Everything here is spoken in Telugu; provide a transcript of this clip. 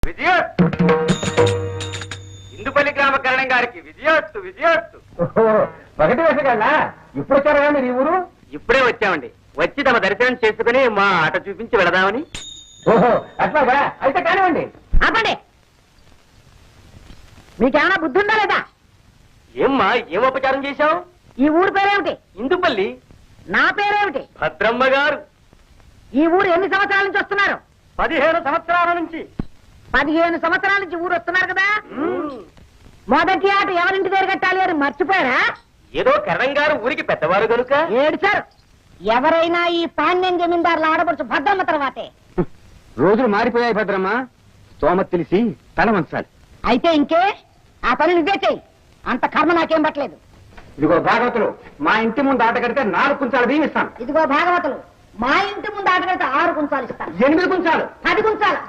విజయోత్తు. ఇందుపల్లి గ్రామ కరణం గారికి విజయోత్తు విజయోత్తు. ఒకటి వేసగలనా? ఇప్పుడు వచ్చారా మీరు ఈ ఊరు? ఇప్పుడే వచ్చామండి. వచ్చి తమ దర్శనం చేసుకుని మా ఆట చూపించి వెళదామని. ఓహో అట్లాగా, అయితే కానివ్వండి. ఆపండి, మీకేమైనా బుద్ధి ఉందా లేదా? ఏమ్మా ఏం ఉపచారం చేశావు? ఈ ఊరు పేరేమిటి? ఇందుపల్లి. నా పేరేమిటి? భద్రమ్మ గారు. ఈ ఊరు ఎన్ని సంవత్సరాల నుంచి వస్తున్నారు? 15 సంవత్సరాల నుంచి. 15 సంవత్సరాల నుంచి ఊరు వస్తున్నారు కదా. మొదటి ఆట ఎవరింటి దగ్గర కట్టాలి అని మర్చిపోయారా? ఏదో కరణం గారు ఊరికి పెద్దవారు కనుక. ఏడుచారు. ఎవరైనా ఈ పాండ్యం జమీందారులు ఆడపడుచు భద్రమ్మ తర్వాతే. రోజులు మారిపోయాయి భద్రమ్మ, స్తోమత తెలిసి తల వంచాలి. అయితే ఇంకే ఆ పని నువ్వే చెయ్యి. అంత కర్మ నాకేం పట్టలేదు. ఇదిగో భాగవతులు, మా ఇంటి ముందు ఆట కడితే 4 కుంచాలు బియ్యం ఇస్తాను. ఇదిగో భాగవతులు, మా ఇంటి ముందు ఆట కడితే 6 కుంచాలు ఇస్తాను. 8 కుంచాలు. 10 కుంచాలు.